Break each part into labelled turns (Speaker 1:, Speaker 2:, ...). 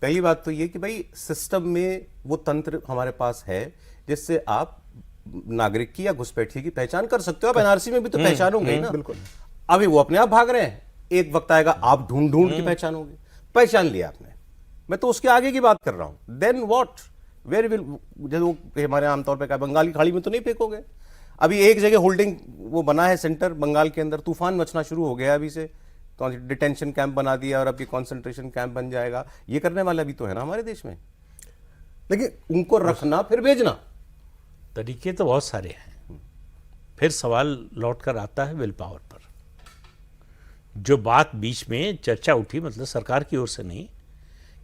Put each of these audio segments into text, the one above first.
Speaker 1: पहली बात तो ये कि भाई सिस्टम में वो तंत्र हमारे पास है जिससे आप नागरिक की या घुसपैठिए की पहचान कर सकते हो। आप एनआरसी में भी तो पहचानोगे ही ना।
Speaker 2: बिल्कुल।
Speaker 1: अभी वो अपने आप भाग रहे हैं, एक वक्त आएगा आप ढूंढ ढूंढ के पहचानोगे। पहचान लिया आपने, मैं तो उसके आगे की बात कर रहा हूं। देन व्हाट, वेयर विल, जैसे हमारे आमतौर पर बंगाल की खाड़ी में तो नहीं फेंकोगे। अभी एक जगह होल्डिंग वो बना है सेंटर बंगाल के अंदर, तूफान मचना शुरू हो गया अभी से, डिटेंशन कैंप बना दिया और अभी कॉन्सेंट्रेशन कैंप बन जाएगा। ये करने वाला भी तो है ना हमारे देश में, लेकिन उनको रखना फिर भेजना,
Speaker 3: तरीके तो बहुत सारे हैं। फिर सवाल लौट कर आता है विल पावर पर। जो बात बीच में चर्चा उठी, मतलब सरकार की ओर से नहीं,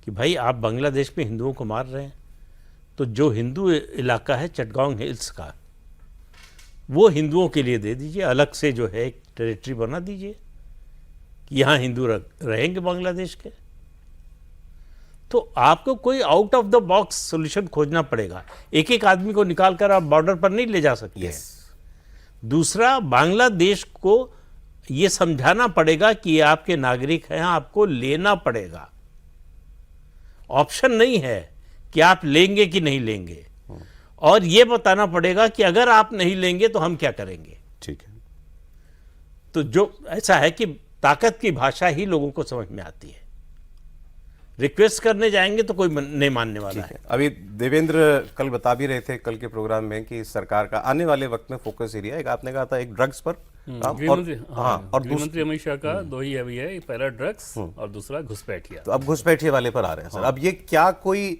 Speaker 3: कि भाई आप बांग्लादेश में हिंदुओं को मार रहे हैं, तो जो हिंदू इलाका है चटगांव हिल्स का, वो हिंदुओं के लिए दे दीजिए, अलग से जो है एक टेरिटरी बना दीजिए कि यहाँ हिंदू रहेंगे बांग्लादेश के। तो आपको कोई out of the box solution खोजना पड़ेगा। एक एक आदमी को निकाल कर आप बॉर्डर पर नहीं ले जा सकते हैं। दूसरा, बांग्लादेश को ये समझाना पड़ेगा कि ये आपके नागरिक हैं, आपको लेना पड़ेगा। ऑप्शन नहीं है कि आप लेंगे कि नहीं लेंगे, और ये बताना पड़ेगा कि अगर आप नहीं लेंगे तो हम क्या करेंगे।
Speaker 1: ठीक है।
Speaker 3: तो जो ऐसा है कि ताकत की भाषा ही लोगों को समझ में आती है। रिक्वेस्ट करने जाएंगे तो कोई नहीं मानने वाला है।
Speaker 1: अभी देवेंद्र कल बता भी रहे थे कल के प्रोग्राम में कि सरकार का आने वाले वक्त में फोकस एरिया, एक आपने कहा था एक ड्रग्स पर काम, और
Speaker 2: गृहमंत्री अमित शाह का दो ही अभी है, पहला ड्रग्स और दूसरा घुसपैठिया।
Speaker 1: तो अब घुसपैठिए वाले पर आ रहे हैं सर। अब ये क्या कोई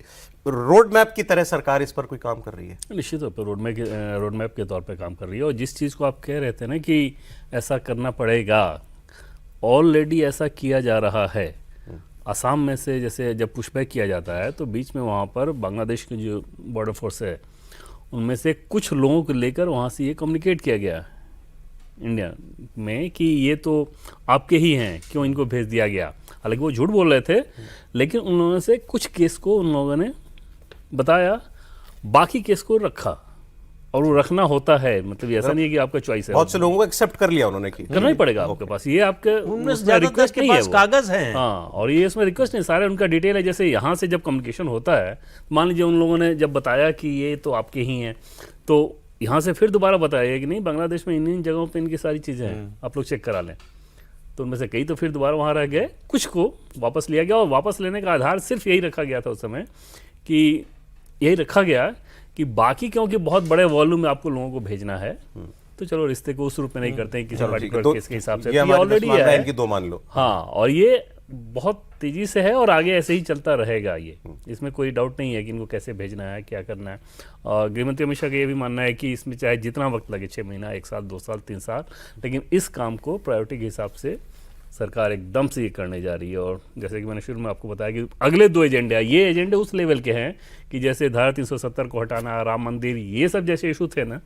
Speaker 1: रोड मैप की तरह सरकार इस पर कोई काम कर रही है?
Speaker 2: निश्चित तौर पर रोड मैप के तौर पर काम कर रही है। और जिस चीज़ को आप कह रहे थे ना कि ऐसा करना पड़ेगा, ऑलरेडी ऐसा किया जा रहा है। असम में से जैसे जब पुशबैक किया जाता है तो बीच में वहाँ पर बांग्लादेश की जो बॉर्डर फोर्स है उनमें से कुछ लोगों को लेकर वहाँ से ये कम्युनिकेट किया गया इंडिया में कि ये तो आपके ही हैं, क्यों इनको भेज दिया गया। हालांकि वो झूठ बोल रहे थे, लेकिन उन लोगों से कुछ केस को उन लोगों ने बताया, बाकी केस को रखा। और वो रखना होता है, मतलब ऐसा नहीं है कि आपका चॉइस है।
Speaker 1: बहुत से लोगों को एक्सेप्ट कर लिया उन्होंने कि
Speaker 2: करना ही पड़ेगा आपके पास, ये आपके
Speaker 3: रिक्वेस्ट नहीं है, कागज है।
Speaker 2: हाँ, और ये इसमें रिक्वेस्ट नहीं, सारे उनका डिटेल है। जैसे यहाँ से जब कम्युनिकेशन होता है, मान लीजिए उन लोगों ने जब बताया कि ये तो आपके ही हैं, तो यहाँ से फिर दोबारा बताया कि नहीं बांग्लादेश में इन जगहों पे इनकी सारी चीज़ें हैं, आप लोग चेक करा लें। तो उनमें से कई तो फिर दोबारा वहाँ रह गए, कुछ को वापस लिया गया। और वापस लेने का आधार सिर्फ यही रखा गया था उस समय, कि यही रखा गया कि बाकी क्योंकि बहुत बड़े वॉल्यूम में आपको लोगों को भेजना है, तो चलो रिश्ते को उस रूप में नहीं करते हैं किसी पर्टिकुलर केस के हिसाब से। ऑलरेडी है
Speaker 1: कि 2 मान लो।
Speaker 2: हाँ, और ये बहुत तेजी से है और आगे ऐसे ही चलता रहेगा। ये इसमें कोई डाउट नहीं है कि इनको कैसे भेजना है, क्या करना है। और गृहमंत्री अमित शाह का ये भी मानना है कि इसमें चाहे जितना वक्त लगे, 6 महीना, 1 साल, 2 साल, 3 साल, लेकिन इस काम को प्रायोरिटी के हिसाब से सरकार एकदम से ये करने जा रही है। और जैसे कि मैंने शुरू में आपको बताया कि अगले 2 एजेंडे, ये एजेंडे उस लेवल के हैं कि जैसे धारा 370 को हटाना, राम मंदिर, ये सब जैसे इशू थे ना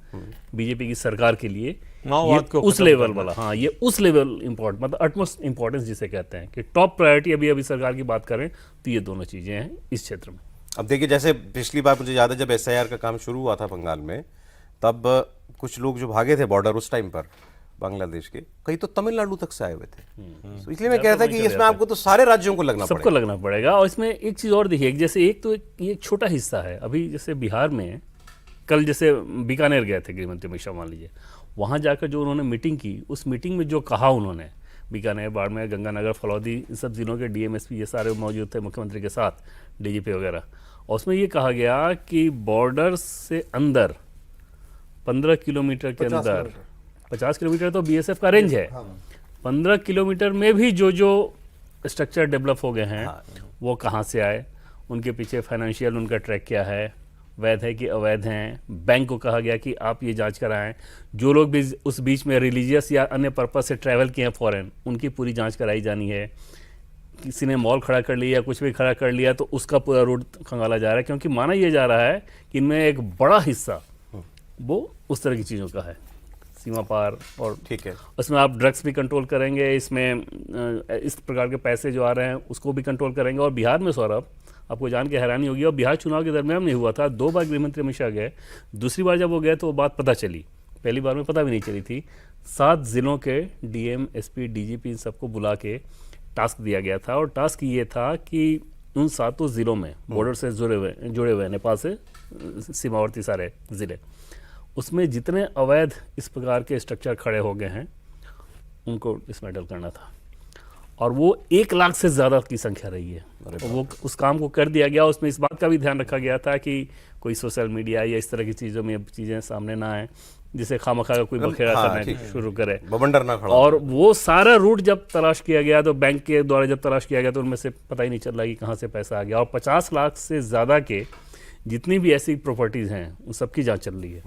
Speaker 2: बीजेपी की सरकार के लिए, ये उस लेवल वाला, हाँ, ये उस लेवल इम्पोर्टेंट, मतलब अटमोस्ट इंपॉर्टेंस जिसे कहते हैं कि टॉप प्रायोरिटी अभी सरकार की बात करें तो ये दोनों चीज़ें हैं इस क्षेत्र में।
Speaker 1: अब देखिए, जैसे पिछली बार मुझे याद है जब SIR का काम शुरू हुआ था बंगाल में, तब कुछ लोग जो भागे थे बॉर्डर उस टाइम पर बांग्लादेश के, कई तो तमिलनाडु तक से आए हुए थे। तो इसलिए मैं कहता कि इसमें आपको तो सारे राज्यों को लगना
Speaker 2: सबको लगना पड़ेगा। और इसमें एक चीज़ और देखिए, जैसे एक तो ये एक छोटा हिस्सा है। अभी जैसे बिहार में कल जैसे बीकानेर गए थे गृहमंत्री अमित शाह, मान लीजिए, वहाँ जाकर जो उन्होंने मीटिंग की, उस मीटिंग में जो कहा उन्होंने, बीकानेर, बाड़मेर, गंगानगर, फलौदी, इन सब जिलों के DMSP ये सारे मौजूद थे मुख्यमंत्री के साथ, DGP वगैरह। और उसमें ये कहा गया कि बॉर्डर से अंदर 15 किलोमीटर के अंदर, 50 किलोमीटर तो BSF का रेंज है, 15 किलोमीटर में भी जो स्ट्रक्चर डेवलप हो गए हैं, वो कहाँ से आए, उनके पीछे फाइनेंशियल उनका ट्रैक क्या है, वैध है कि अवैध हैं। बैंक को कहा गया कि आप ये जांच कराएं। जो लोग भी उस बीच में रिलीजियस या अन्य पर्पस से ट्रैवल किए हैं फॉरेन, उनकी पूरी जांच कराई जानी है। किसी ने मॉल खड़ा कर लिया, कुछ भी खड़ा कर लिया, तो उसका पूरा रूट खंगाला जा रहा है, क्योंकि माना यह जा रहा है कि इनमें एक बड़ा हिस्सा वो उस तरह की चीज़ों का है, सीमा पार। और
Speaker 1: ठीक है,
Speaker 2: उसमें आप ड्रग्स भी कंट्रोल करेंगे, इसमें इस प्रकार के पैसे जो आ रहे हैं उसको भी कंट्रोल करेंगे। और बिहार में सौरभ, आपको जान के हैरानी होगी, और बिहार चुनाव के दरमियान नहीं हुआ था, 2 बार गृहमंत्री अमित शाह गए। दूसरी बार जब वो गए तो वो बात पता चली, पहली बार में पता भी नहीं चली थी। 7 जिलों के DM, SP, DGP इन सबको बुला के टास्क दिया गया था, और टास्क ये था कि उन 7 जिलों में बॉर्डर से जुड़े हुए नेपाल से सीमावर्ती सारे ज़िले, उसमें जितने अवैध इस प्रकार के स्ट्रक्चर खड़े हो गए हैं उनको डिसमेंटल करना था, और वो 1 लाख से ज़्यादा की संख्या रही है। और वो उस काम को कर दिया गया। उसमें इस बात का भी ध्यान रखा गया था कि कोई सोशल मीडिया या इस तरह की चीज़ों में चीज़ें सामने ना आए जिसे खामखा का कोई बखेड़ा करना शुरू करे,
Speaker 1: बवंडर ना खड़ा।
Speaker 2: और वो सारा रूट जब तलाश किया गया तो बैंक के द्वारा जब तलाश किया गया तो उनमें से पता ही नहीं चल रहा कि कहाँ से पैसा आ गया। और 50 लाख से ज़्यादा के जितनी भी ऐसी प्रॉपर्टीज़ हैं उन सबकी जांच चल रही है।